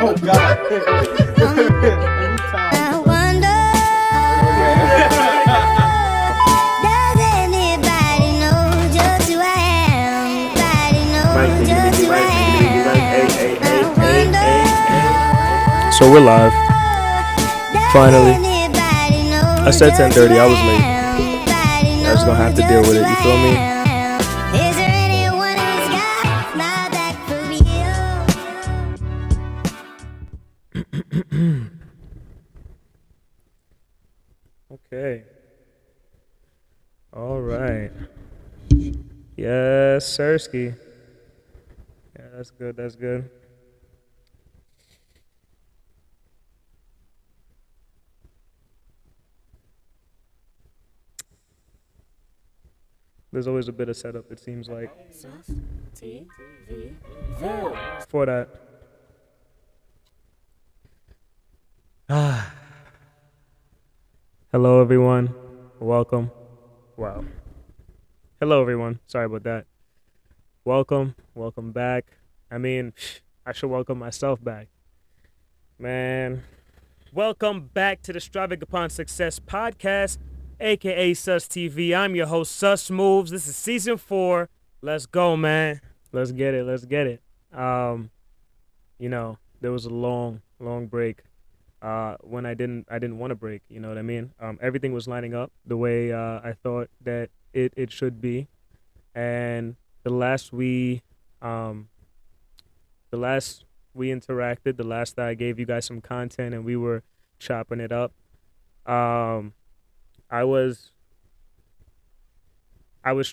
Oh God. I wonder, does anybody know just who I am? Nobody knows just who I am. So we're live. Finally. I said 10:30, I was late. I was gonna have to deal with it, you feel me? Is there anyone who's got my back for real? Okay. All right. Yes, Sirski. Yeah, that's good. That's good. There's always a bit of setup, it seems like. For that. Hello, everyone. Welcome. Wow. Hello, everyone. Sorry about that. Welcome. Welcome back. I mean, I should welcome myself back. Man. Welcome back to the Striving Upon Success podcast, aka Sustv. I'm your host, Susmoves. This is season 4. Let's go, man. Let's get it. Let's get it. There was a long break. When I didn't want to break, you know what I mean? Everything was lining up the way I thought that it should be. And the last we interacted, the last that I gave you guys some content and we were chopping it up, I was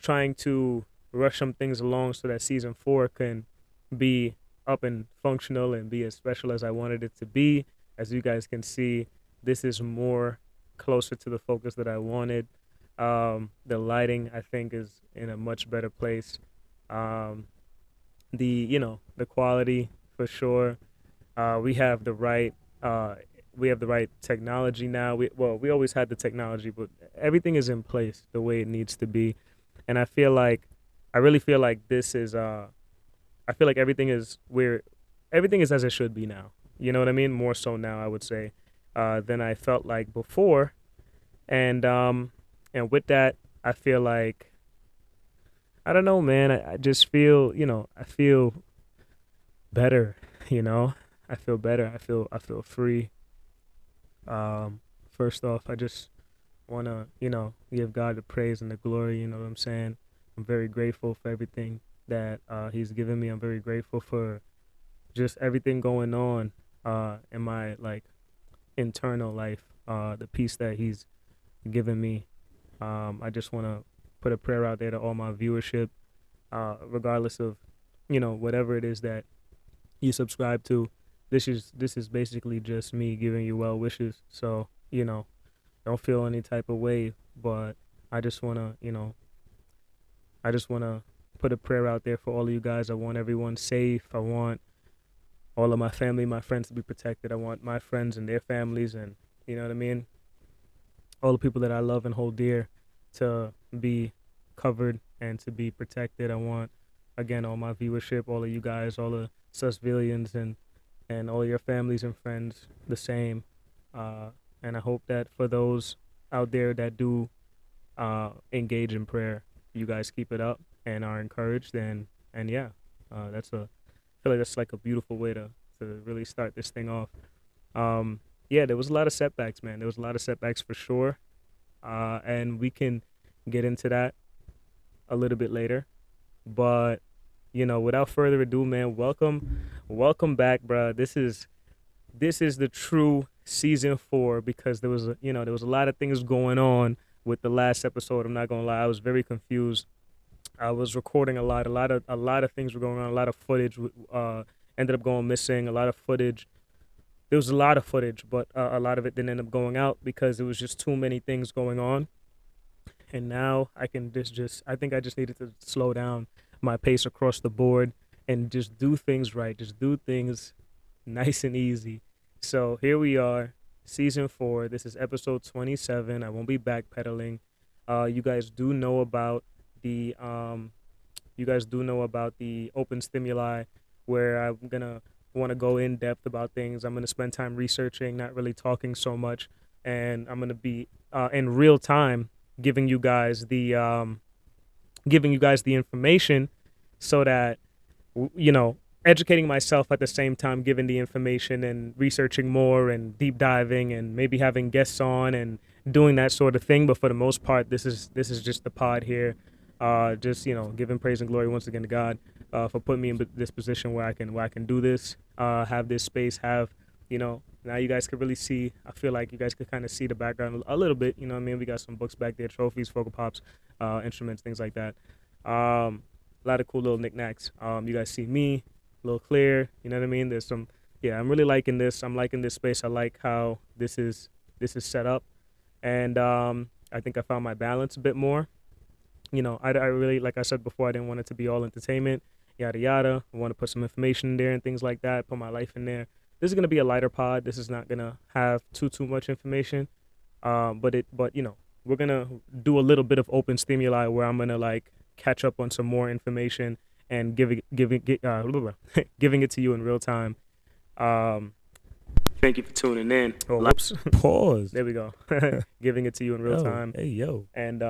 trying to rush some things along so that season 4 can be up and functional and be as special as I wanted it to be. As you guys can see, this is more closer to the focus that I wanted. The lighting, I think, is in a much better place. The quality, for sure. We have the right technology now. We always had the technology, but everything is in place the way it needs to be. And I really feel like this is everything is as it should be now. You know what I mean? More so now, I would say, than I felt like before. And with that, I feel like, I don't know, man. I just feel, I feel better. I feel better. I feel free. First off, I just wanna, give God the praise and the glory. You know what I'm saying? I'm very grateful for everything that He's given me. I'm very grateful for just everything going on in my internal life, the peace that He's given me. I just want to put a prayer out there to all my viewership, regardless of whatever it is that you subscribe to. This is basically just me giving you well wishes. So don't feel any type of way, but I just wanna put a prayer out there for all of you guys. I want everyone safe. I want all of my family, my friends to be protected. I want my friends and their families, and you know what I mean, all the people that I love and hold dear to be covered and to be protected. I want, again, all my viewership, all of you guys, all the Susvillians and all your families and friends the same. And I hope that for those out there that do engage in prayer, you guys keep it up and are encouraged. And yeah, I feel like that's like a beautiful way to really start this thing off. Yeah, there was a lot of setbacks, man. There was a lot of setbacks for sure. And we can get into that a little bit later. But, without further ado, man, welcome back, bro. This is the true season 4 because there was a lot of things going on with the last episode. I'm not gonna lie, I was very confused. I was recording a lot of things were going on. A lot of footage ended up going missing. A lot of footage. There was a lot of footage, but a lot of it didn't end up going out because it was just too many things going on. And now I think I just needed to slow down my pace across the board and just do things right. Just do things nice and easy. So here we are, season 4. This is episode 27. I won't be backpedaling. You guys do know about the open stimuli, where I'm gonna want to go in depth about things. I'm going to spend time researching, not really talking so much, and I'm going to be in real time giving you guys the information, so that educating myself at the same time, giving the information and researching more and deep diving and maybe having guests on and doing that sort of thing. But for the most part, this is just the pod here. Just giving praise and glory once again to God for putting me in this position where I can do this, have this space, have now you guys could really see. I feel like you guys could kind of see the background a little bit. You know what I mean? We got some books back there, trophies, Focal Pops, instruments, things like that. A lot of cool little knickknacks. You guys see me, a little clear. You know what I mean? There's some. Yeah, I'm really liking this. I'm liking this space. I like how this is set up, and I think I found my balance a bit more. I really, like I said before, I didn't want it to be all entertainment, yada yada. I want to put some information in there and things like that. Put my life in there. This is gonna be a lighter pod. This is not gonna have too much information. But we're gonna do a little bit of open stimuli where I'm gonna like catch up on some more information and giving it to you in real time. Thank you for tuning in. Oh, whoops. Pause. There we go. Giving it to you in real time. Hey yo. And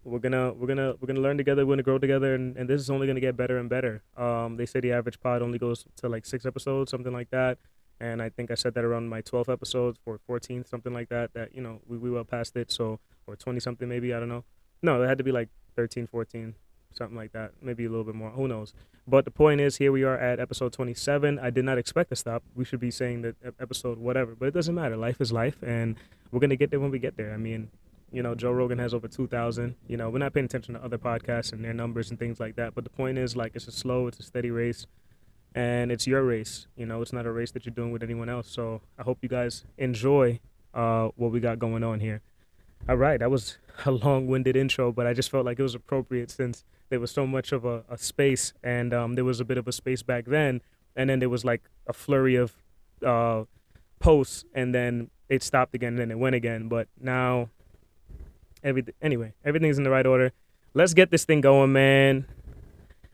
we're gonna learn together. We're gonna grow together, and this is only gonna get better and better. They say the average pod only goes to like 6 episodes, something like that. And I think I said that around my 12th episode or 14th, something like that. That we well past it. So, or 20 something maybe, I don't know. No, it had to be like 13, 14, something like that. Maybe a little bit more. Who knows? But the point is, here we are at episode 27. I did not expect to stop. We should be saying that episode whatever, but it doesn't matter. Life is life, and we're gonna get there when we get there. I mean, Joe Rogan has over 2,000. We're not paying attention to other podcasts and their numbers and things like that. But the point is, like, it's a steady race, and it's your race. It's not a race that you're doing with anyone else. So I hope you guys enjoy what we got going on here. All right, that was a long-winded intro, but I just felt like it was appropriate since there was so much of a space, and there was a bit of a space back then, and then there was like a flurry of posts, and then it stopped again, and then it went again. But now, everything's in the right order. Let's get this thing going, man.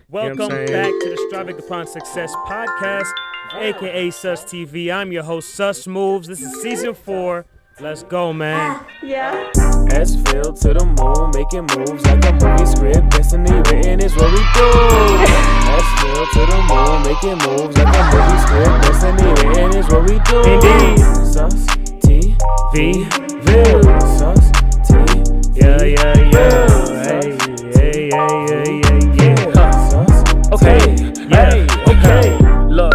Welcome back to the Striving Upon Success podcast, aka Sustv. I'm your host, Susmoves. This is season 4. Let's go, man. Yeah. S.Ville to the moon, making moves like a movie script. Destiny written is what we do. S.Ville to the moon, making moves like a movie script. Destiny written is what we do. Indeed. Sustv. Okay. Look.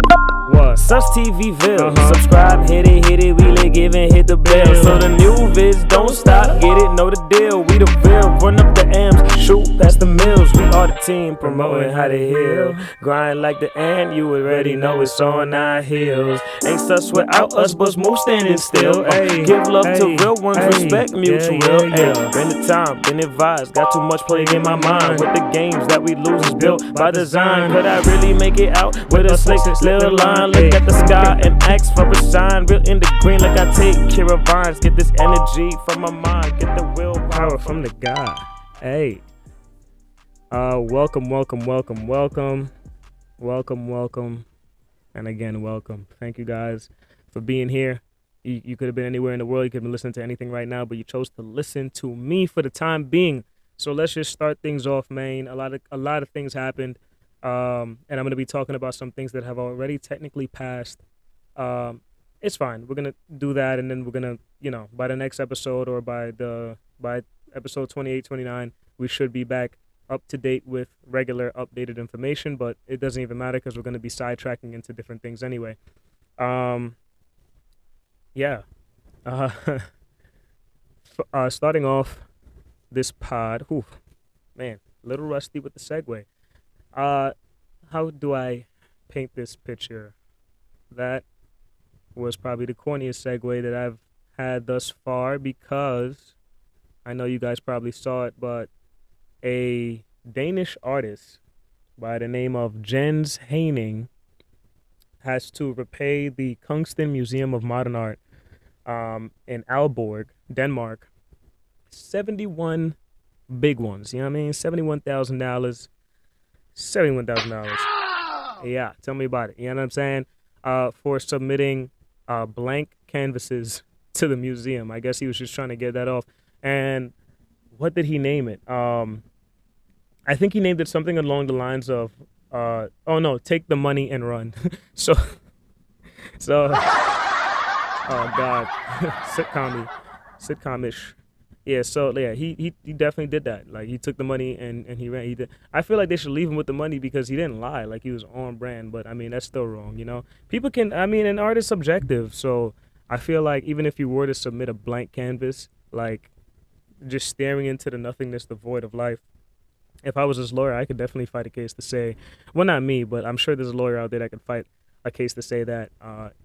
Sustville. Subscribe, hit it, we lit, give and hit the bell. So the new vids don't stop, get it, know the deal. We the Ville, run up the M's, shoot past the mills. We are the team, promoting how to heal. Grind like the ant, you already know it's on our heels. Ain't sus without us, but move standing still. Give love to real ones, respect mutual. Been the time, been advised, got too much playing in my mind. With the games that we lose is built by design. Could I really make it out with a slick little line? Look at the sky and ask for a sign. Real in the green like I take care of vines. Get this energy from my mind. Get the willpower From the God. Hey. Welcome. And again, welcome. Thank you guys for being here. You could have been anywhere in the world. You could have been listening to anything right now, but you chose to listen to me for the time being. So let's just start things off, man. A lot of things happened. And I'm going to be talking about some things that have already technically passed. It's fine. We're going to do that, and then we're going to, by the next episode or by episode 28, 29, we should be back up to date with regular updated information, but it doesn't even matter because we're going to be sidetracking into different things anyway. Starting off this pod, man, a little rusty with the segue. How do I paint this picture? That was probably the corniest segue that I've had thus far, because I know you guys probably saw it, but a Danish artist by the name of Jens Heining has to repay the Kungsten Museum of Modern Art in Aalborg, Denmark, 71 big ones. You know what I mean? $71,000. $71,000. Yeah, tell me about it. You know what I'm saying? for submitting blank canvases to the museum. I guess he was just trying to get that off. And what did he name it? I think he named it something along the lines of, oh no, take the money and run. so, oh God, sitcom-ish. Yeah, so yeah, he definitely did that. Like he took the money and he ran. He did. I feel like they should leave him with the money because he didn't lie. Like he was on brand. But I mean, that's still wrong. You know, people can. I mean, an art is subjective. So I feel like even if you were to submit a blank canvas, like just staring into the nothingness, the void of life. If I was his lawyer, I could definitely fight a case to say, well, not me, but I'm sure there's a lawyer out there that could fight a case to say that,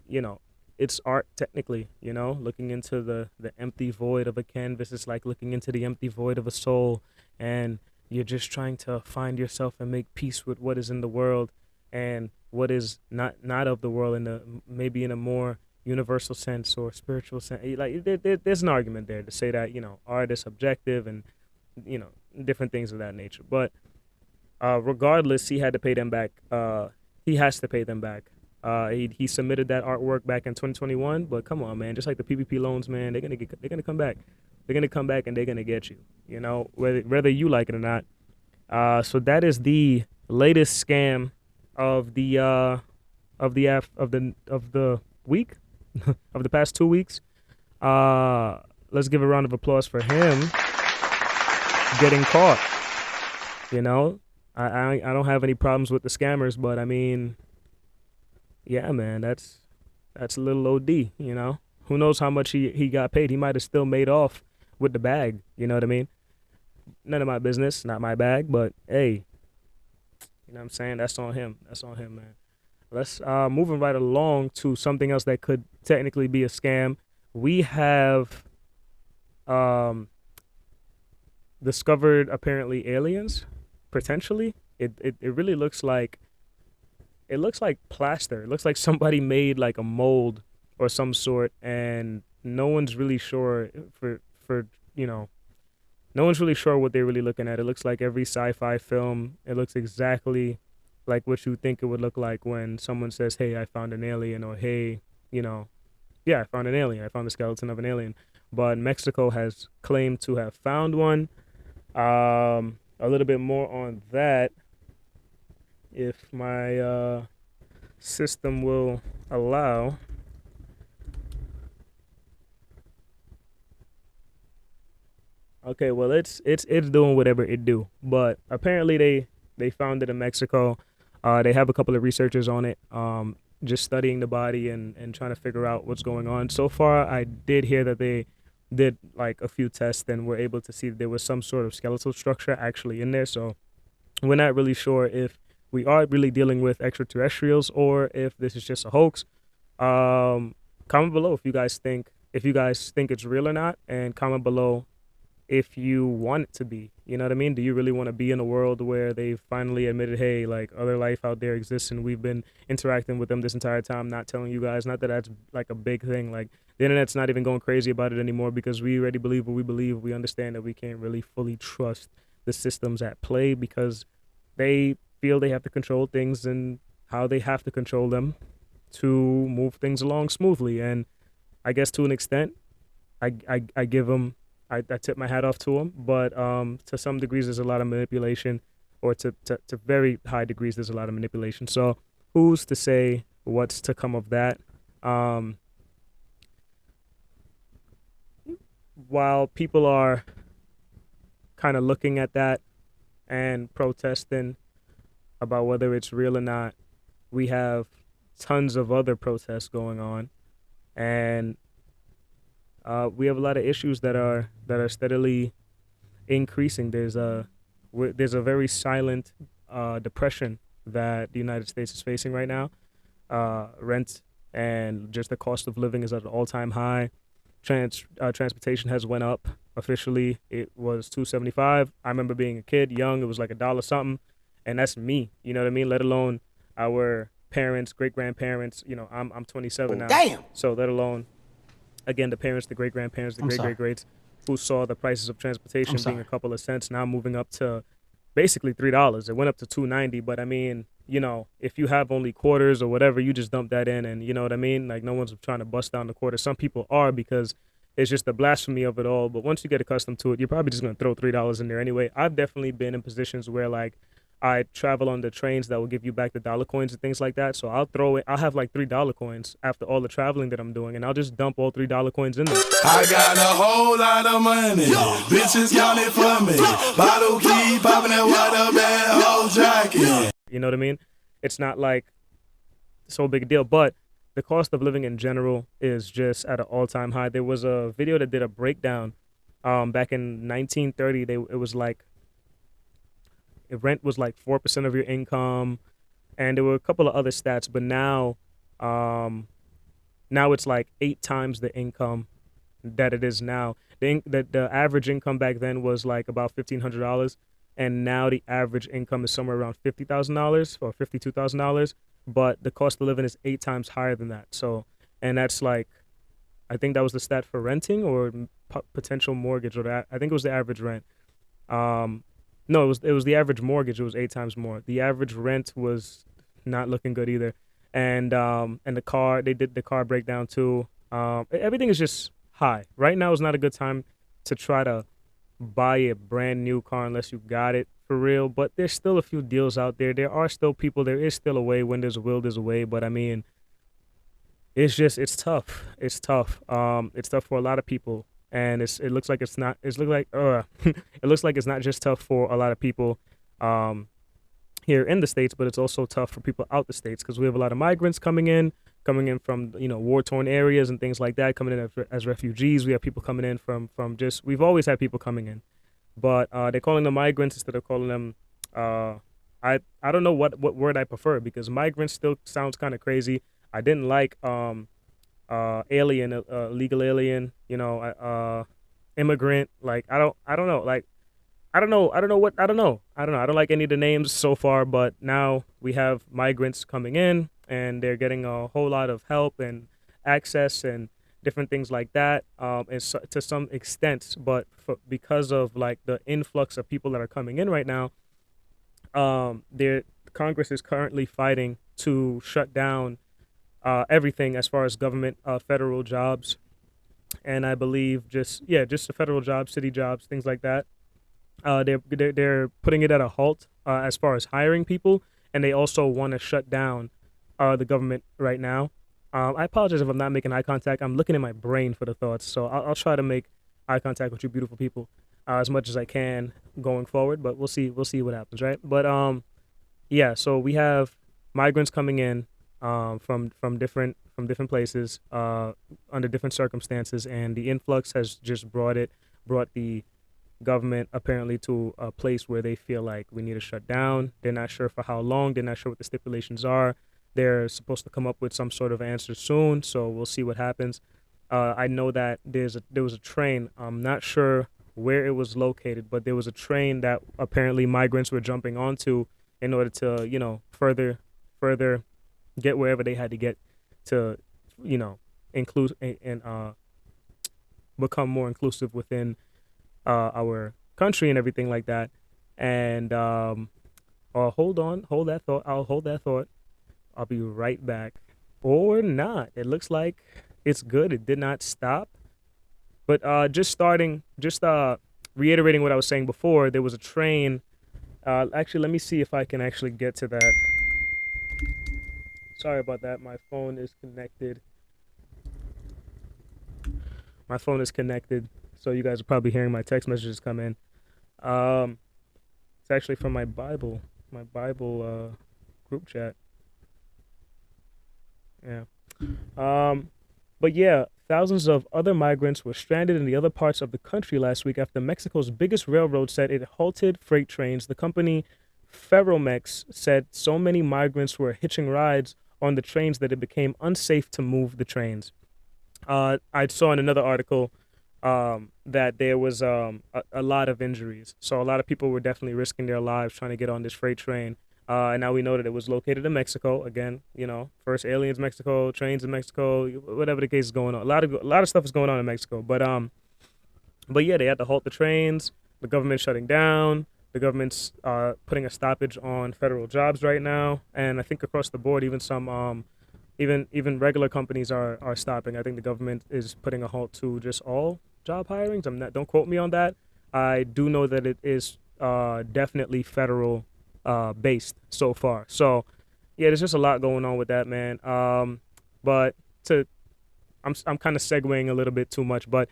you know, it's art technically, you know, looking into the empty void of a canvas is like looking into the empty void of a soul, and you're just trying to find yourself and make peace with what is in the world and what is not of the world maybe in a more universal sense or spiritual sense. Like there's an argument there to say that, you know, art is subjective and, you know, different things of that nature. But regardless, he had to pay them back. He has to pay them back. He submitted that artwork back in 2021, but come on, man, just like the PPP loans, man, they're gonna come back. They're gonna come back and they're gonna get you. You know, whether you like it or not. So that is the latest scam of the week, of the past 2 weeks. Let's give a round of applause for him getting caught. You know, I don't have any problems with the scammers, but I mean, yeah, man, that's a little OD, you know. Who knows how much he got paid? He might have still made off with the bag, you know what I mean? None of my business, not my bag, but hey, you know what I'm saying? That's on him. That's on him, man. Let's moving right along to something else that could technically be a scam. We have discovered apparently aliens, potentially. It really looks like plaster. It looks like somebody made like a mold or some sort, and no one's really sure no one's really sure what they're really looking at. It looks like every sci-fi film. It looks exactly like what you think it would look like when someone says, "Hey, I found an alien," or "Hey, you know, yeah, I found an alien. I found the skeleton of an alien." But Mexico has claimed to have found one. A little bit more on that, if my system will allow. Okay, well, it's doing whatever it do, but apparently they found it in Mexico. They have a couple of researchers on it, just studying the body and trying to figure out what's going on. So far, I did hear that they did like a few tests and were able to see that there was some sort of skeletal structure actually in there. So we're not really sure if we are really dealing with extraterrestrials or if this is just a hoax. Comment below if you guys think it's real or not, and comment below if you want it to be. You know what I mean? Do you really want to be in a world where they've finally admitted, hey, like other life out there exists and we've been interacting with them this entire time, not telling you guys? Not that that's like a big thing. Like the internet's not even going crazy about it anymore because we already believe what we believe. We understand that we can't really fully trust the systems at play because they feel they have to control things and how they have to control them to move things along smoothly. And I guess to an extent, I give them, I tip my hat off to them, but to some degrees there's a lot of manipulation, or to very high degrees there's a lot of manipulation. So who's to say what's to come of that? While people are kind of looking at that and protesting about whether it's real or not, we have tons of other protests going on, and we have a lot of issues that are steadily increasing. There's a very silent depression that the United States is facing right now. Rent and just the cost of living is at an all-time high. Transportation has went up. Officially, it was $2.75. I remember being a kid, young, it was like $1 something, and that's me. You know what I mean? Let alone our parents, great-grandparents. You know, I'm 27 now. Damn. So let alone, again, the parents, the great-grandparents, the great-great-greats who saw the prices of transportation being a couple of cents, now moving up to basically $3. It went up to $2.90, but I mean, if you have only quarters or whatever, you just dump that in, and you know what I mean? Like, no one's trying to bust down the quarter. Some people are, because it's just the blasphemy of it all. But once you get accustomed to it, you're probably just going to throw $3 in there anyway. I've definitely been in positions where, like, I travel on the trains that will give you back the dollar coins and things like that. So I'll have like $3 coins after all the traveling that I'm doing, and I'll just dump all $3 coins in there. I got a whole lot of money, bitches count it for me. Bottle keep popping that water bad whole jacket. You know what I mean? It's not like so big a deal, but the cost of living in general is just at an all-time high. There was a video that did a breakdown back in 1930. It was like, rent was like 4% of your income, and there were a couple of other stats, but now it's like 8 times the income that it is now. The average income back then was like about $1,500, and now the average income is somewhere around $50,000 or $52,000, but the cost of living is 8 times higher than that. So, and that's like, I think that was the stat for renting or potential mortgage, or I think it was the average rent. No, it was the average mortgage. It was 8 times more. The average rent was not looking good either, and the car, they did the car breakdown too. Everything is just high. Right now is not a good time to try to buy a brand new car unless you got it for real. But there's still a few deals out there. There are still people. There is still a way. When there's a will, there's a way. But I mean, it's tough. It's tough. It's tough for a lot of people. And it looks like it's not just tough for a lot of people here in the States, but it's also tough for people out the States, because we have a lot of migrants coming in from war-torn areas and things like that, coming in as refugees. We have people coming in from we've always had people coming in, but they're calling them migrants instead of calling them I don't know what word I prefer, because migrants still sounds kind of crazy. I didn't like alien, legal alien, immigrant. Like, I don't know. Like, I don't know. I don't like any of the names so far, but now we have migrants coming in, and they're getting a whole lot of help and access and different things like that, to some extent. But because of like the influx of people that are coming in right now, Congress is currently fighting to shut down everything as far as government, federal jobs, and I believe just the federal jobs, city jobs, things like that. They're putting it at a halt as far as hiring people, and they also want to shut down the government right now. I apologize if I'm not making eye contact. I'm looking in my brain for the thoughts, so I'll try to make eye contact with you beautiful people as much as I can going forward, but we'll see what happens, right? But so we have migrants coming in from different places under different circumstances, and the influx has just brought the government apparently to a place where they feel like we need to shut down. They're not sure for how long. They're not sure what the stipulations are. They're supposed to come up with some sort of answer soon, so we'll see what happens. I know that there was a train. I'm not sure where it was located, but there was a train that apparently migrants were jumping onto in order to, further get wherever they had to get to, include and become more inclusive within our country and everything like that. And hold that thought. I'll hold that thought. I'll be right back. Or not. It looks like it's good. It did not stop. But reiterating what I was saying before, there was a train. Actually, let me see if I can actually get to that. Sorry about that. My phone is connected. So you guys are probably hearing my text messages come in. It's actually from my Bible group chat. Yeah. But yeah, thousands of other migrants were stranded in the other parts of the country last week after Mexico's biggest railroad said it halted freight trains. The company Ferromex said so many migrants were hitching rides on the trains that it became unsafe to move the trains. I saw in another article that there was a lot of injuries. So a lot of people were definitely risking their lives trying to get on this freight train. And now we know that it was located in Mexico. Again, first aliens Mexico, trains in Mexico, whatever the case is going on. A lot of stuff is going on in Mexico. But yeah, they had to halt the trains. The government shutting down. the government's putting a stoppage on federal jobs right now, and I think across the board, even some even regular companies are stopping. I think the government is putting a halt to just all job hirings. Don't quote me on that. I do know that it is definitely federal based so far. So yeah, there's just a lot going on with that, man. But I'm kind of segueing a little bit too much, but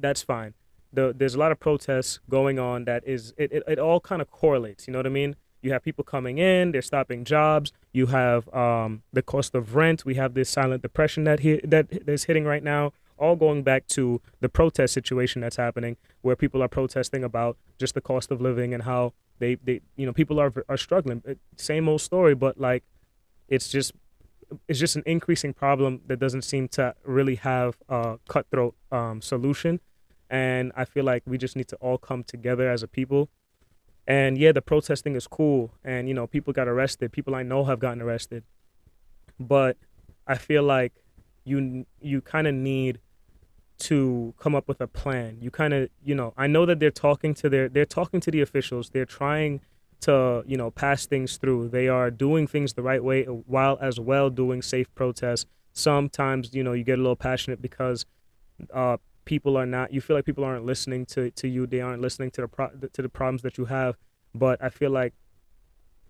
that's fine. There's a lot of protests going on that it all kind of correlates. You know what I mean? You have people coming in, they're stopping jobs. You have the cost of rent. We have this silent depression that is hitting right now. All going back to the protest situation that's happening, where people are protesting about just the cost of living and how they people are struggling. Same old story, but like it's just an increasing problem that doesn't seem to really have a cutthroat solution. And I feel like we just need to all come together as a people. And yeah, the protesting is cool, and people got arrested. People I know have gotten arrested, but I feel like you kind of need to come up with a plan. You kind of I know that they're talking to the officials. They're trying to pass things through. They are doing things the right way while as well doing safe protests. Sometimes you get a little passionate because people are not. You feel like people aren't listening to you. They aren't listening to the problems that you have. But I feel like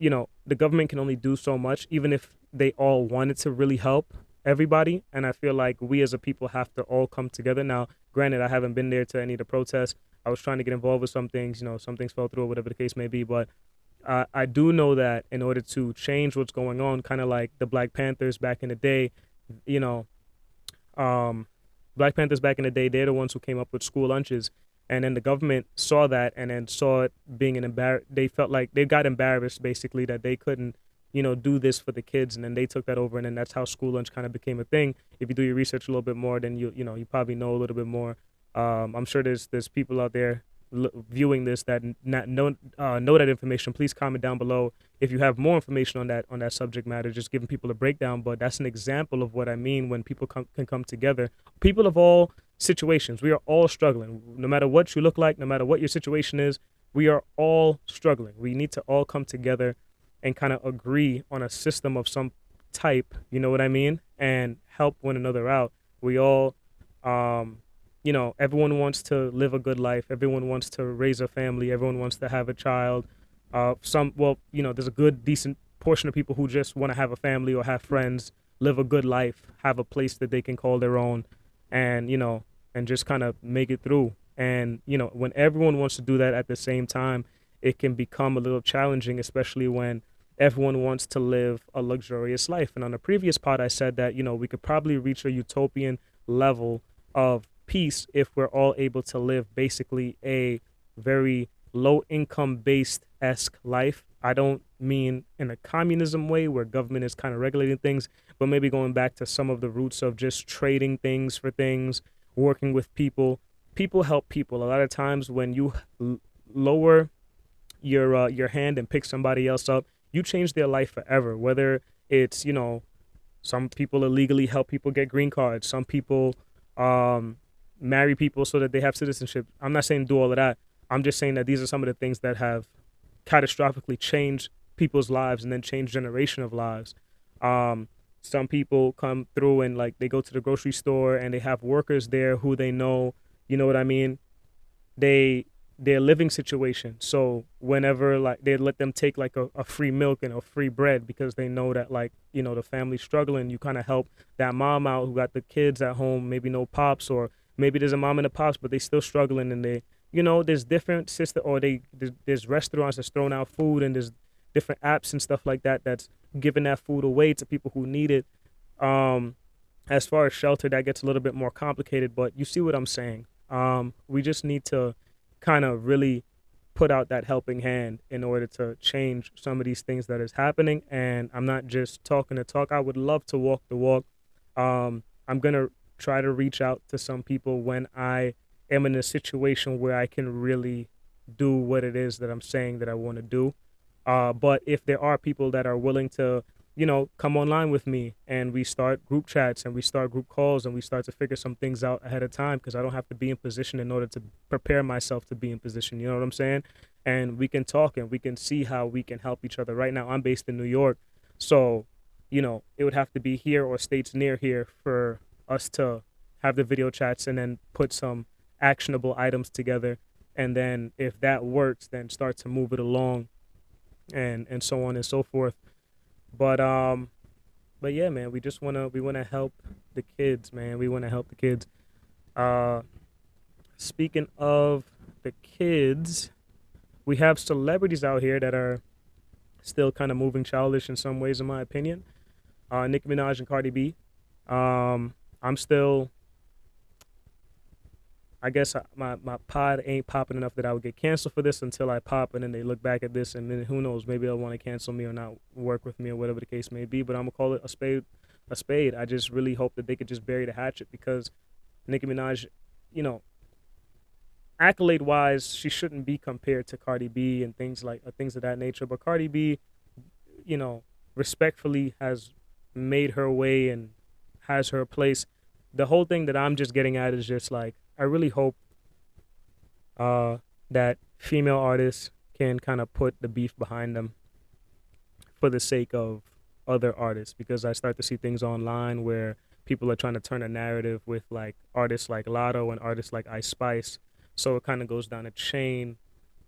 the government can only do so much, even if they all wanted to really help everybody. And I feel like we as a people have to all come together. Now, granted, I haven't been there to any of the protests. I was trying to get involved with some things. Some things fell through or whatever the case may be. But I do know that in order to change what's going on, kind of like the Black Panthers back in the day, Black Panthers back in the day, they're the ones who came up with school lunches. And then the government saw that and then saw it being they felt like they got embarrassed basically that they couldn't, do this for the kids. And then they took that over, and then that's how school lunch kind of became a thing. If you do your research a little bit more, then you probably know a little bit more. I'm sure there's people out there viewing this that know that information. Please comment down below if you have more information on that subject matter, just giving people a breakdown. But that's an example of what I mean when people can come together. People of all situations, we are all struggling. No matter what you look like, no matter what your situation is, we are all struggling. We need to all come together and kind of agree on a system of some type, you know what I mean, and help one another out. We all everyone wants to live a good life. Everyone wants to raise a family. Everyone wants to have a child. There's a good, decent portion of people who just want to have a family or have friends, live a good life, have a place that they can call their own, and, and just kind of make it through. And, when everyone wants to do that at the same time, it can become a little challenging, especially when everyone wants to live a luxurious life. And on the previous pod, I said that, we could probably reach a utopian level of peace if we're all able to live basically a very low income based-esque life. I don't mean in a communism way where government is kind of regulating things, but maybe going back to some of the roots of just trading things for things, working with people. People help people. A lot of times when you lower your hand and pick somebody else up, you change their life forever. Whether it's, some people illegally help people get green cards. Some people marry people so that they have citizenship. I'm not saying do all of that. I'm just saying that these are some of the things that have catastrophically changed people's lives and then changed generation of lives. Some people come through and like they go to the grocery store and they have workers there who they know, you know what I mean? Their living situation. So whenever like they let them take like a free milk and a free bread because they know that like, the family's struggling, you kind of help that mom out who got the kids at home, maybe no pops, or maybe there's a mom and a pops, but they still struggling, and they, there's different there's restaurants that's throwing out food, and there's different apps and stuff like that that's giving that food away to people who need it. As far as shelter, that gets a little bit more complicated, but you see what I'm saying. We just need to kind of really put out that helping hand in order to change some of these things that is happening. And I'm not just talking the talk. I would love to walk the walk. I'm going to try to reach out to some people when I am in a situation where I can really do what it is that I'm saying that I want to do. But if there are people that are willing to, come online with me and we start group chats and we start group calls and we start to figure some things out ahead of time, because I don't have to be in position in order to prepare myself to be in position. You know what I'm saying? and we can talk and we can see how we can help each other. Right now, I'm based in New York, so it would have to be here or states near here for us to have the video chats and then put some actionable items together. And then if that works, then start to move it along and so on and so forth. But yeah, man, we wanna help the kids, man. We wanna help the kids. Speaking of the kids, we have celebrities out here that are still kind of moving childish in some ways, in my opinion. Nicki Minaj and Cardi B. I'm still, I guess my pod ain't popping enough that I would get canceled for this until I pop, and then they look back at this, and then who knows, maybe they'll want to cancel me or not work with me or whatever the case may be. But I'm gonna call it a spade a spade. I just really hope that they could just bury the hatchet, because Nicki Minaj, accolade wise, she shouldn't be compared to Cardi B and things of that nature. But Cardi B, respectfully has made her way and has her place. The whole thing that I'm just getting at is just like, I really hope that female artists can kind of put the beef behind them for the sake of other artists, because I start to see things online where people are trying to turn a narrative with like artists like Lotto and artists like Ice Spice. So it kind of goes down a chain,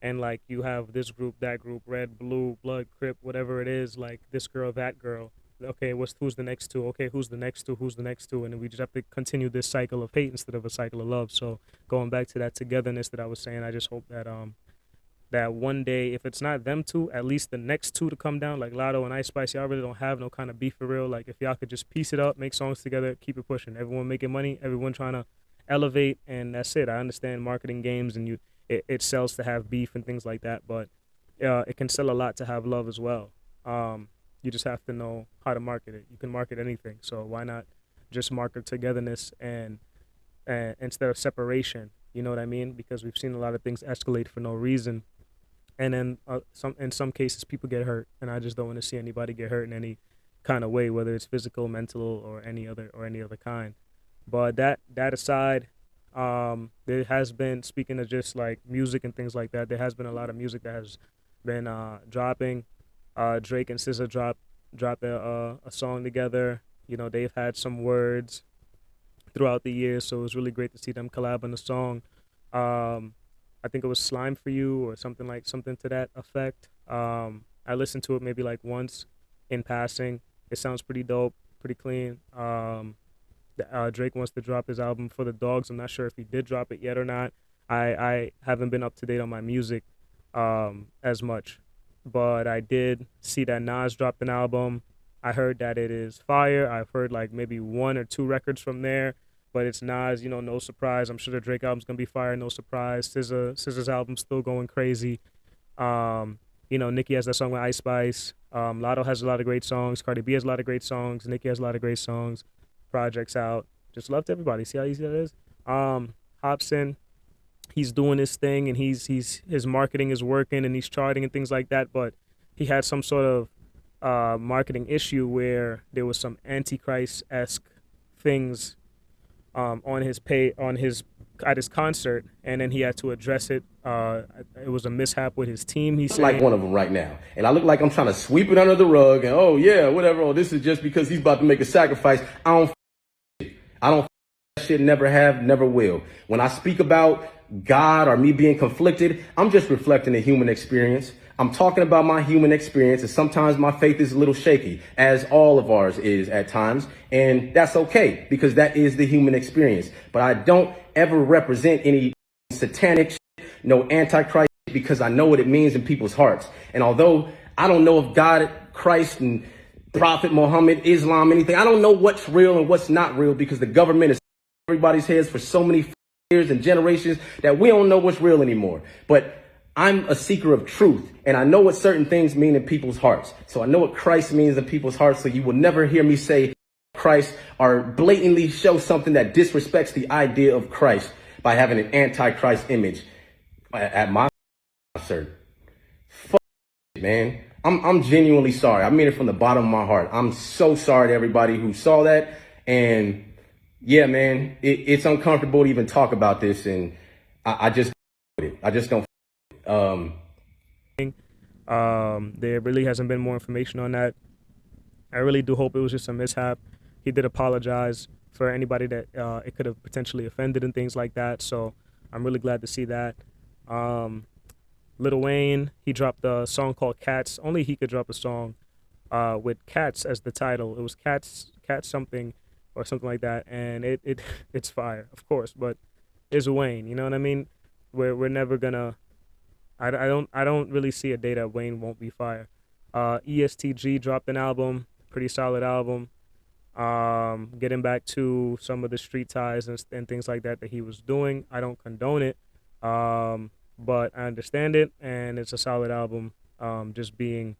and like you have this group, that group, Red, Blue, Blood, Crip, whatever it is, like this girl, that girl. Okay, who's the next two? Okay, who's the next two? Who's the next two? And we just have to continue this cycle of hate instead of a cycle of love. So going back to that togetherness that I was saying, I just hope that that one day, if it's not them two, at least the next two to come down, like Lotto and Ice Spice, y'all really don't have no kind of beef for real. Like if y'all could just piece it up, make songs together, keep it pushing. Everyone making money, everyone trying to elevate, and that's it. I understand marketing games and it sells to have beef and things like that, but it can sell a lot to have love as well. You just have to know how to market it. You can market anything, so why not just market togetherness and instead of separation? You know what I mean? Because we've seen a lot of things escalate for no reason, and then in some cases people get hurt, and I just don't want to see anybody get hurt in any kind of way, whether it's physical, mental, or any other kind. But that aside, there has been, speaking of just like music and things like that, there has been a lot of music that has been dropping. Drake and SZA dropped a song together. They've had some words throughout the years, so it was really great to see them collab on the song. I think it was Slime for You or something to that effect. I listened to it maybe like once in passing. It sounds pretty dope, pretty clean. Drake wants to drop his album For the Dogs. I'm not sure if he did drop it yet or not. I haven't been up to date on my music as much, but I did see that Nas dropped an album. I heard that it is fire. I've heard like maybe 1 or 2 records from there, but it's Nas, no surprise. I'm sure the Drake album's gonna be fire, no surprise. SZA's album's still going crazy. Nicki has that song with Ice Spice. Lotto has a lot of great songs. Cardi B has a lot of great songs. Nicki has a lot of great songs. Projects out. Just love to everybody. See how easy that is? Hobson, he's doing his thing, and his marketing is working, and he's charting and things like that, but he had some sort of marketing issue where there was some Antichrist-esque things at his concert, and then he had to address it. It was a mishap with his team, he said. Like one of them right now, and I look like I'm trying to sweep it under the rug, and oh yeah, whatever, oh this is just because he's about to make a sacrifice. I don't that shit, never have, never will. When I speak about God or me being conflicted, I'm just reflecting the human experience. I'm talking about my human experience, and sometimes my faith is a little shaky, as all of ours is at times, and that's okay, because that is the human experience. But I don't ever represent any satanic shit, no antichrist shit, because I know what it means in people's hearts. And although I don't know if God, Christ, and Prophet Muhammad, Islam, anything, I don't know what's real and what's not real, because the government is everybody's heads for so many years and generations that we don't know what's real anymore. But I'm a seeker of truth, and I know what certain things mean in people's hearts. So I know what Christ means in people's hearts. So you will never hear me say Christ or blatantly show something that disrespects the idea of Christ by having an antichrist image at my concert. Fuck it, man. I'm genuinely sorry. I mean it from the bottom of my heart. I'm so sorry to everybody who saw that. And yeah, man, it's uncomfortable to even talk about this. And I just don't. There really hasn't been more information on that. I really do hope it was just a mishap. He did apologize for anybody that it could have potentially offended and things like that. So I'm really glad to see that. Lil Wayne, he dropped a song called Cats. Only he could drop a song with Cats as the title. It was Cats something or something like that, and it's fire, of course. But it's Wayne, you know what I mean? We're never gonna. I don't really see a day that Wayne won't be fire. ESTG dropped an album, pretty solid album. Getting back to some of the street ties and things like that he was doing. I don't condone it, but I understand it, and it's a solid album. Just being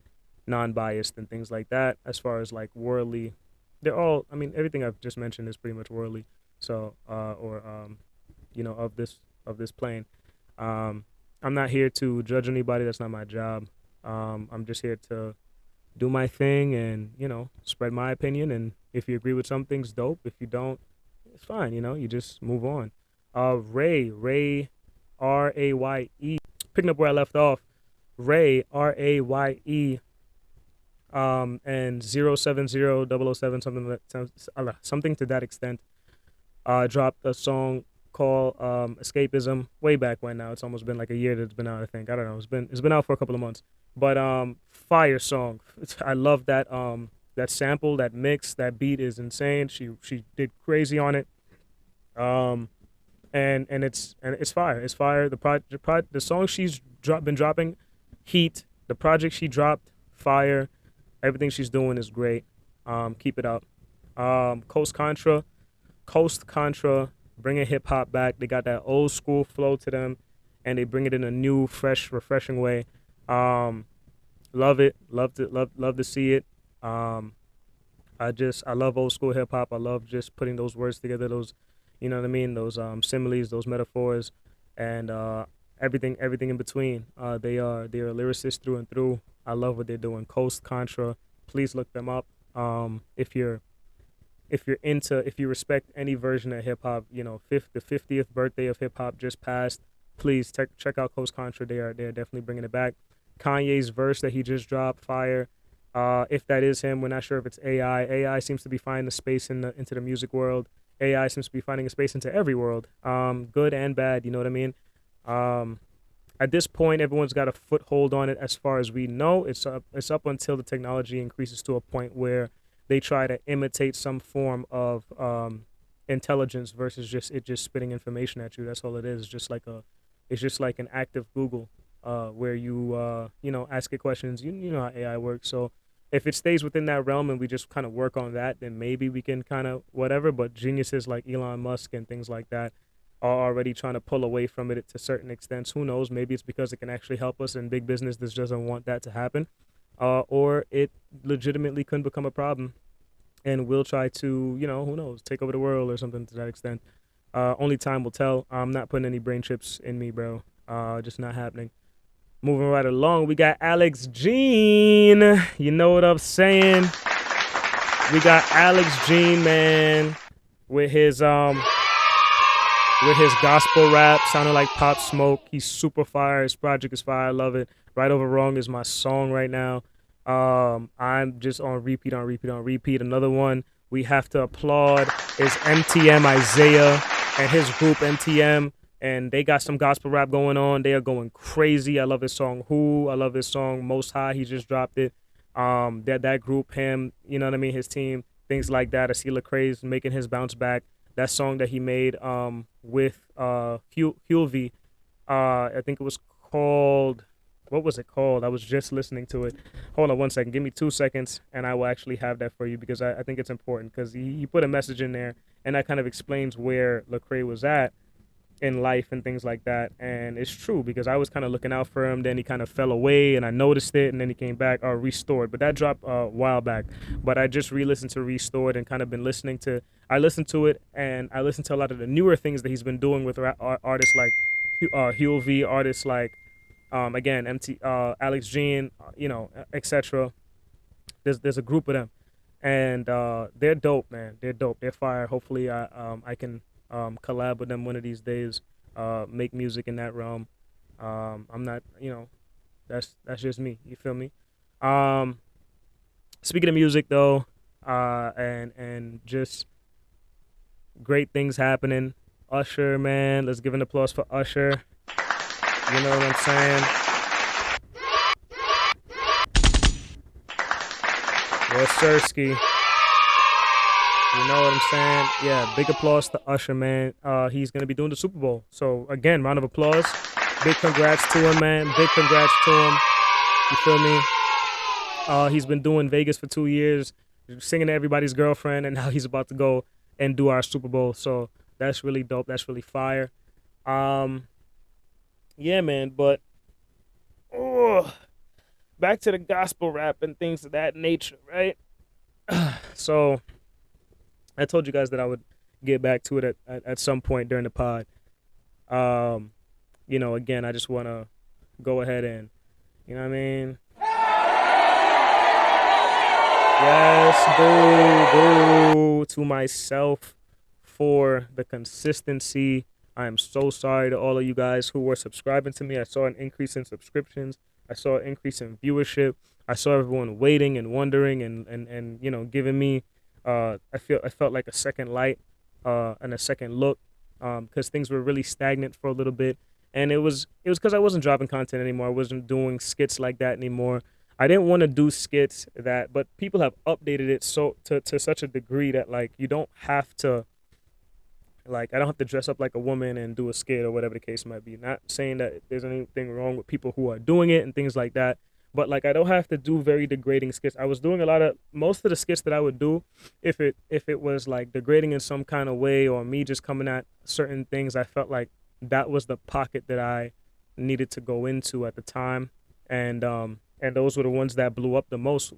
non-biased and things like that. As far as like worldly, they're all. I mean, everything I've just mentioned is pretty much worldly. So, of this plane. I'm not here to judge anybody. That's not my job. I'm just here to do my thing and, spread my opinion. And if you agree with some things, dope. If you don't, it's fine. You just move on. Ray, R-A-Y-E. Picking up where I left off. Ray, R-A-Y-E. And 070-007, something to that extent. Dropped a song called Escapism way back when. Now it's almost been like a year that it's been out. I think, I don't know, it's been out for a couple of months, but fire song. I love that that sample, that mix, that beat is insane. She did crazy on it. And it's fire. The song she's been dropping, heat. The project she dropped, fire. Everything she's doing is great. Keep it up. Coast Contra, bringing hip hop back. They got that old school flow to them, and they bring it in a new, fresh, refreshing way. Love it. Love to see it. I love old school hip hop. I love just putting those words together. Those, you know what I mean? Those similes, those metaphors, and everything in between. They are lyricists through and through. I love what they're doing. Coast Contra. Please look them up. If you respect any version of hip hop, the 50th birthday of hip hop just passed. Please check out Coast Contra. They're definitely bringing it back. Kanye's verse that he just dropped, fire. If that is him, we're not sure if it's AI. AI seems to be finding a space into the music world. AI seems to be finding a space into every world, good and bad. You know what I mean? At this point, everyone's got a foothold on it. As far as we know, it's up until the technology increases to a point where they try to imitate some form of intelligence versus just spitting information at you. That's all it is. It's just like an active Google, where you ask it questions. You know how AI works. So if it stays within that realm and we just kind of work on that, then maybe we can kind of whatever. But geniuses like Elon Musk and things like that are already trying to pull away from it to certain extents. Who knows? Maybe it's because it can actually help us, and big business just doesn't want that to happen. Or it legitimately couldn't become a problem, and we'll try to, who knows, take over the world or something to that extent. Only time will tell. I'm not putting any brain chips in me, bro. Just not happening. Moving right along, we got Alex Jean. You know what I'm saying? We got Alex Jean, man, with his gospel rap, sounding like Pop Smoke. He's super fire. His project is fire. I love it. Right Over Wrong is my song right now. I'm just on repeat. Another one we have to applaud is MTM Isaiah and his group MTM, and they got some gospel rap going on. They are going crazy. I love his song Who. I love his song Most High. He just dropped it. That group, him, you know what I mean, his team, things like that. I see Lecrae's making his bounce back. That song that he made with Hulvey, I think it was called. What was it called? I was just listening to it. Hold on 1 second. Give me 2 seconds, and I will actually have that for you because I think it's important because he put a message in there, and that kind of explains where Lecrae was at in life and things like that. And it's true because I was kind of looking out for him. Then he kind of fell away, and I noticed it, and then he came back or Restored. But that dropped a while back. But I just re-listened to Restored and kind of been listening to. I listened to it, and I listened to a lot of the newer things that he's been doing with artists like Hulvey, artists like. Again, Alex Jean, etc. There's a group of them, and they're dope, man. They're dope. They're fire. Hopefully, I can collab with them one of these days. Make music in that realm. I'm not, That's just me. You feel me? Speaking of music though, and just great things happening. Usher, man, let's give an applause for Usher. You know what I'm saying? Yes, Sirski. You know what I'm saying? Yeah, big applause to Usher, man. He's gonna be doing the Super Bowl. So again, round of applause. Big congrats to him, man. Big congrats to him. You feel me? He's been doing Vegas for 2 years, singing to everybody's girlfriend, and now he's about to go and do our Super Bowl. So that's really dope. That's really fire. Yeah, man. But back to the gospel rap and things of that nature, right? So I told you guys that I would get back to it at some point during the pod. You know, again, I just want to go ahead and, you know what I mean? Yes, boo to myself for the consistency. I am so sorry to all of you guys who were subscribing to me. I saw an increase in subscriptions. I saw an increase in viewership. I saw everyone waiting and wondering and you know, giving me I felt like a second light and a second look because things were really stagnant for a little bit. And it was because I wasn't dropping content anymore. I wasn't doing skits like that anymore. I didn't want to do skits but people have updated it so to such a degree that like you don't have to, like, I don't have to dress up like a woman and do a skit or whatever the case might be. Not saying that there's anything wrong with people who are doing it and things like that, but like I don't have to do very degrading skits. I was doing most of the skits that I would do, if it was like degrading in some kind of way or me just coming at certain things, I felt like that was the pocket that I needed to go into at the time, and those were the ones that blew up the most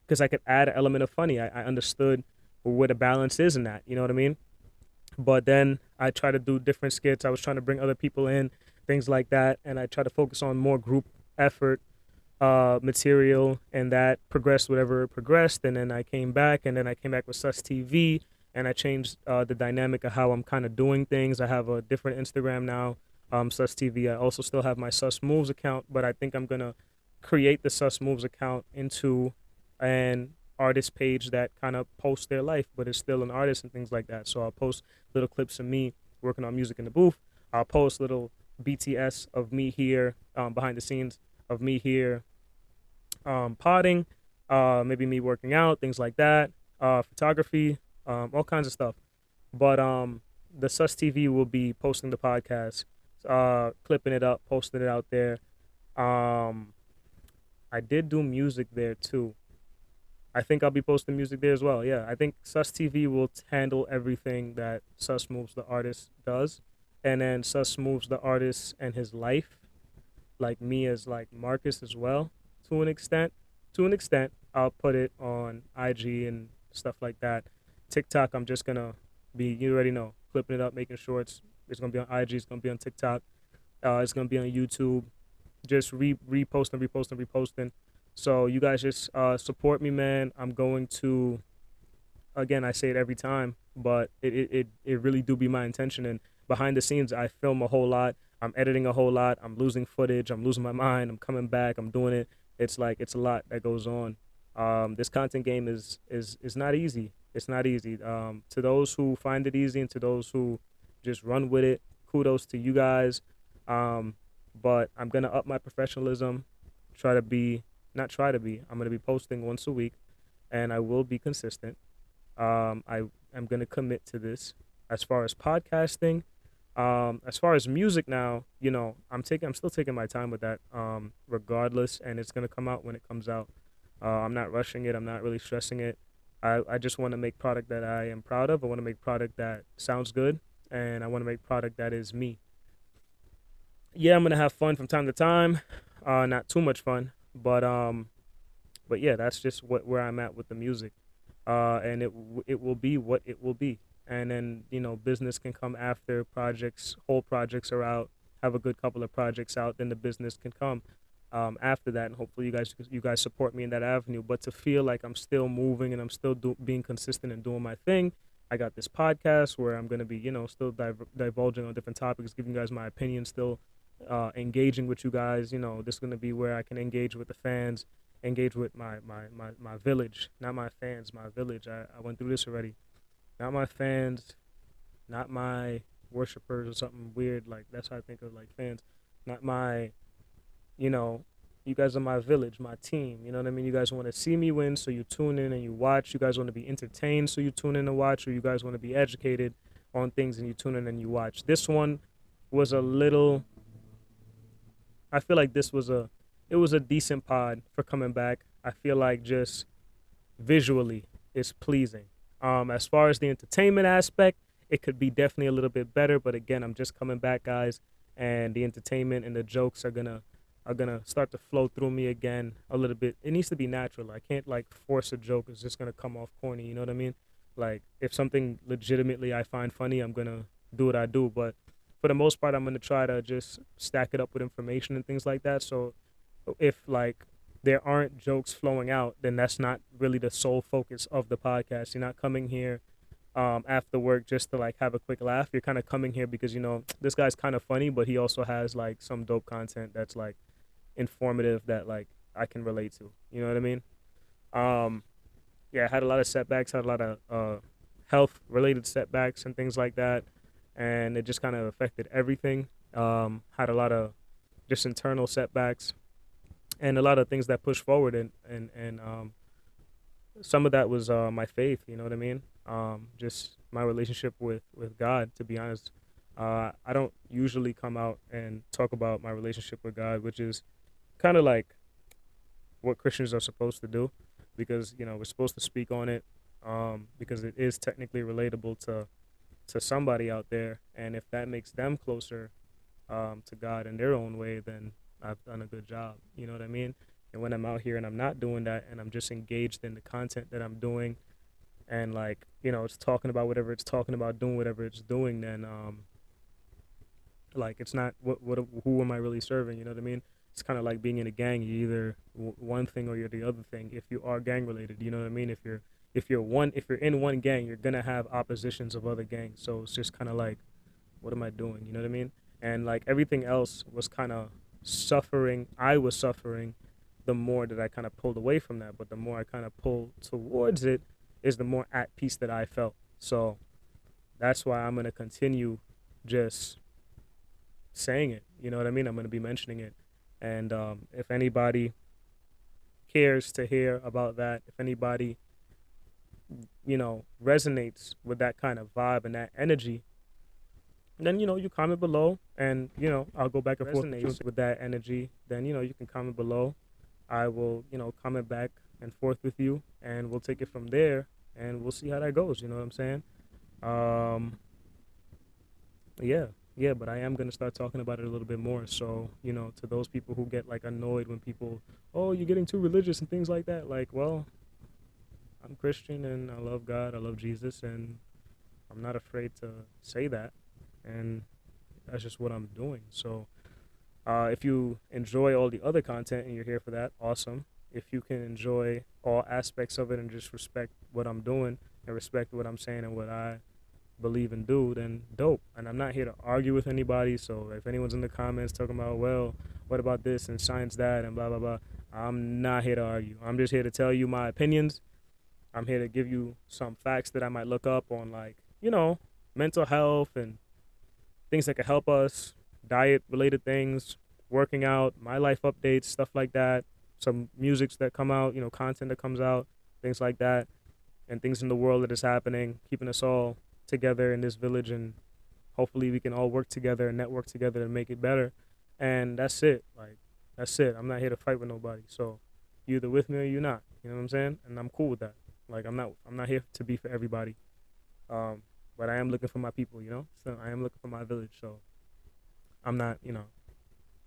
because I could add an element of funny. I understood where the balance is in that, you know what I mean? But then I try to do different skits. I was trying to bring other people in, things like that, and I try to focus on more group effort material, and that progressed whatever it progressed. And then I came back with Sustv, and I changed the dynamic of how I'm kind of doing things. I have a different Instagram now, Sustv. I also still have my Susmoves account, but I think I'm gonna create the Susmoves account into an artist page that kind of posts their life, but is still an artist and things like that. So I'll post little clips of me working on music in the booth. I'll post little BTS of me here, behind the scenes of me here, potting, maybe me working out, things like that, photography, all kinds of stuff. But the Sustv will be posting the podcast, clipping it up, posting it out there. I did do music there too. I think I'll be posting music there as well. Yeah, I think Sustv will handle everything that Susmoves the artist does, and then Susmoves the artist and his life, like me as like Marcus as well, to an extent. I'll put it on IG and stuff like that. TikTok, I'm just gonna be, you already know, clipping it up, making shorts. It's gonna be on IG. It's gonna be on TikTok. It's gonna be on YouTube. Just reposting. So you guys just support me, man. I'm going to, again, I say it every time, but it really do be my intention. And behind the scenes, I film a whole lot. I'm editing a whole lot. I'm losing footage. I'm losing my mind. I'm coming back. I'm doing it. It's like, it's a lot that goes on. This content game is not easy. It's not easy. To those who find it easy and to those who just run with it, kudos to you guys. But I'm going to up my professionalism, I'm going to be posting once a week, and I will be consistent. I'm going to commit to this. As far as podcasting, as far as music now, you know, I'm still taking my time with that, regardless, and it's going to come out when it comes out. I'm not rushing it. I'm not really stressing it. I just want to make product that I am proud of. I want to make product that sounds good, and I want to make product that is me. Yeah, I'm going to have fun from time to time. Not too much fun. But yeah, that's just where I'm at with the music, and it will be what it will be. And then, you know, business can come after whole projects are out. Have a good couple of projects out, then the business can come after that, and hopefully you guys support me in that avenue. But to feel like I'm still moving and I'm still being consistent and doing my thing, I got this podcast where I'm gonna be, you know, still divulging on different topics, giving you guys my opinion still. engaging with you guys. You know, this is gonna be where I can engage with the fans, engage with my village, not my fans, my village. I went through this already. Not my fans, not my worshipers or something weird. Like, that's how I think of like fans. Not my, you know, you guys are my village, my team. You know what I mean? You guys want to see me win, so you tune in and you watch. You guys want to be entertained, so you tune in and watch. Or you guys want to be educated on things and you tune in and you watch. This one was a little, I feel like it was a decent pod for coming back. I feel like just visually it's pleasing. As far as the entertainment aspect, it could be definitely a little bit better, but again, I'm just coming back, guys, and the entertainment and the jokes are gonna start to flow through me again a little bit. It needs to be natural. I can't like force a joke. It's just gonna come off corny. You know what I mean? Like, if something legitimately I find funny, I'm gonna do what I do. But for the most part, I'm gonna try to just stack it up with information and things like that. So if like there aren't jokes flowing out, then that's not really the sole focus of the podcast. You're not coming here after work just to like have a quick laugh. You're kind of coming here because, you know, this guy's kind of funny, but he also has like some dope content that's like informative that like I can relate to. You know what I mean? Yeah, I had a lot of setbacks, had a lot of health related setbacks and things like that, and it just kind of affected everything. Had a lot of just internal setbacks and a lot of things that push forward, and some of that was my faith. You know what I mean? Just my relationship with God. To be honest, I don't usually come out and talk about my relationship with God, which is kind of like what Christians are supposed to do, because, you know, we're supposed to speak on it, because it is technically relatable to somebody out there, and if that makes them closer to God in their own way, then I've done a good job. You know what I mean? And when I'm out here and I'm not doing that, and I'm just engaged in the content that I'm doing, and like, you know, it's talking about whatever it's talking about, doing whatever it's doing, then like, it's not who am I really serving? You know what I mean? It's kind of like being in a gang. You're either one thing or you're the other thing. If you are gang related, you know what I mean? If you're in one gang, you're gonna have oppositions of other gangs. So it's just kind of like, what am I doing? You know what I mean? And like, everything else was kind of suffering. I was suffering the more that I kind of pulled away from that. But the more I kind of pulled towards it is the more at peace that I felt. So that's why I'm going to continue just saying it. You know what I mean? I'm going to be mentioning it. And if anybody cares to hear about that, if anybody, you know, resonates with that kind of vibe and that energy, then, you know, you comment below, and, you know, I'll go back and forth with that energy. Then, you know, you can comment below. I will, you know, comment back and forth with you, and we'll take it from there, and we'll see how that goes. You know what I'm saying? Yeah, but I am going to start talking about it a little bit more. So, you know, to those people who get like annoyed when people, oh, you're getting too religious and things like that. Like, well, I'm Christian and I love God. I love Jesus, and I'm not afraid to say that. And that's just what I'm doing. So if you enjoy all the other content and you're here for that, awesome. If you can enjoy all aspects of it and just respect what I'm doing and respect what I'm saying and what I believe and do, then dope. And I'm not here to argue with anybody. So if anyone's in the comments talking about, well, what about this and science that and blah, blah, blah, I'm not here to argue. I'm just here to tell you my opinions. I'm here to give you some facts that I might look up on, like, you know, mental health and things that can help us, diet-related things, working out, my life updates, stuff like that, some musics that come out, you know, content that comes out, things like that, and things in the world that is happening, keeping us all together in this village, and hopefully we can all work together and network together and make it better. And that's it. Like, that's it. I'm not here to fight with nobody. So you either with me or you're not. You know what I'm saying? And I'm cool with that. Like, I'm not here to be for everybody. But I am looking for my people, you know? So I am looking for my village. So I'm not, you know,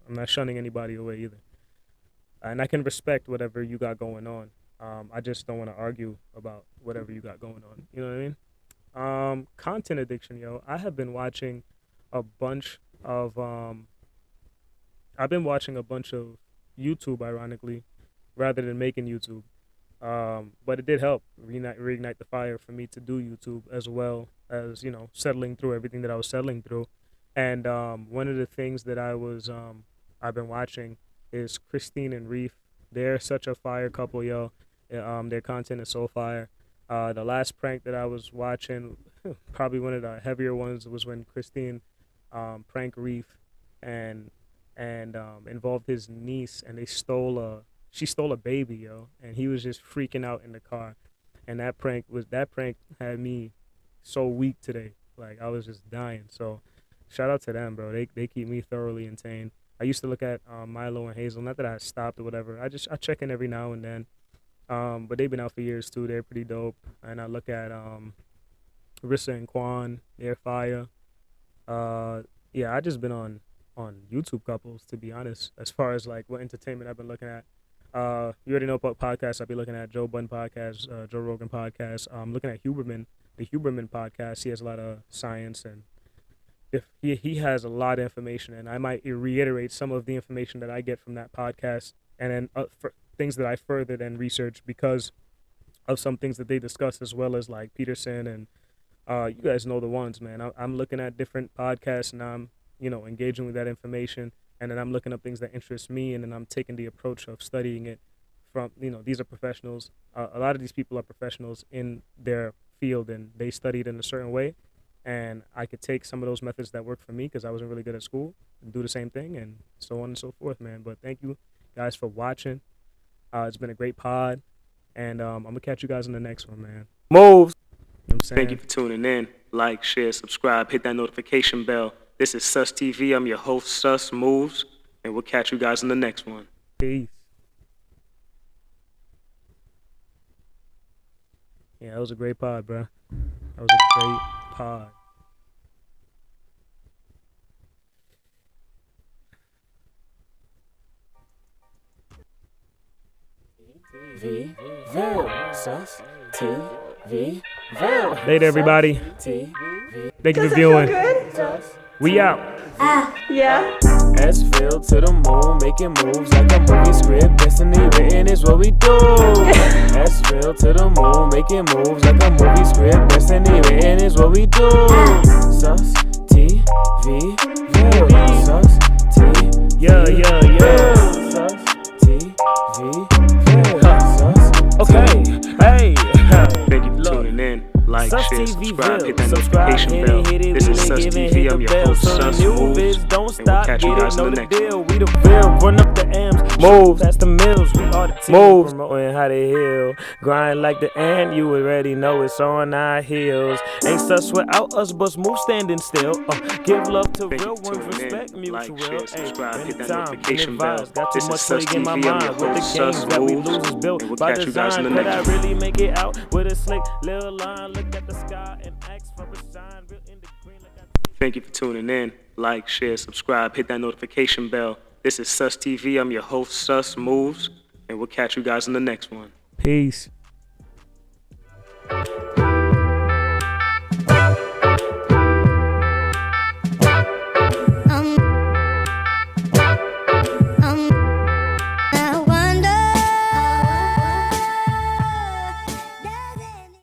I'm not shunning anybody away either. And I can respect whatever you got going on. I just don't want to argue about whatever you got going on. You know what I mean? Content addiction, yo. I have been watching a bunch of YouTube, ironically, rather than making YouTube. But it did help reignite the fire for me to do YouTube, as well as, you know, settling through everything that I was settling through. And one of the things that I've been watching is Christine and Reef. They're such a fire couple, yo. Their content is so fire. The last prank that I was watching, probably one of the heavier ones, was when Christine pranked Reef and involved his niece, and she stole a baby, yo, and he was just freaking out in the car. And that prank had me so weak today. Like, I was just dying. So shout out to them, bro. They keep me thoroughly entertained. I used to look at Milo and Hazel. Not that I stopped or whatever. I check in every now and then. But they've been out for years too. They're pretty dope. And I look at Rissa and Quan. They're fire. Yeah, I just been on YouTube couples, to be honest. As far as like what entertainment I've been looking at. You already know about podcasts. I'll be looking at Joe Budden podcast, Joe Rogan podcast. I'm looking at Huberman, the Huberman podcast. He has a lot of science, and if he has a lot of information, and I might reiterate some of the information that I get from that podcast, and then for things that I furthered and researched because of some things that they discuss, as well as like Peterson and you guys know the ones, man. I'm looking at different podcasts, and I'm engaging with that information. And then I'm looking up things that interest me, and then I'm taking the approach of studying it from, these are professionals. A lot of these people are professionals in their field, and they studied in a certain way. And I could take some of those methods that work for me because I wasn't really good at school and do the same thing, and so on and so forth, man. But thank you guys for watching. It's been a great pod, and I'm going to catch you guys in the next one, man. Moves! You know what I'm saying? Thank you for tuning in. Like, share, subscribe, hit that notification bell. This is Sustv. I'm your host, Susmoves, and we'll catch you guys in the next one. Peace. Yeah, that was a great pod, bro. That was a great pod. Later, everybody. Thank you for viewing. We out. Yeah. S.Ville to the moon, making moves like a movie script. Destiny written is what we do. S.Ville to the moon, making moves like a movie script. Destiny written is what we do. Sustv, Sustv, Yeah. Sustv, okay, hey. Thank you for tuning in. Like, share, subscribe, hit that notification bell. This is Sustv. I'm your host, Susmoves, don't and we'll stop, catch you get it, guys in know the the next deal. one. We the Ville, run up the M's, Moves. That's the mills, we are the team. Moves. Promoting how they heal, grind like the ant, you already know it's on our heels. Ain't sus without us, but move standing still. Give love to Thank you real for ones, tuning respect in. mutual. Like, share, subscribe, hit that Anytime, notification bell. advice, got This too is much to get my Sustv. I'm your mind with the host, games that we Susmoves, losers built and we'll by catch you guys in design. the Could I next one. really make it out with a slick little line? Look at the sky and ask for a sign. Real in the green like I see. Thank you for tuning in. Like, share, subscribe, hit that notification bell. This is Sustv. I'm your host, Susmoves, and we'll catch you guys in the next one. Peace.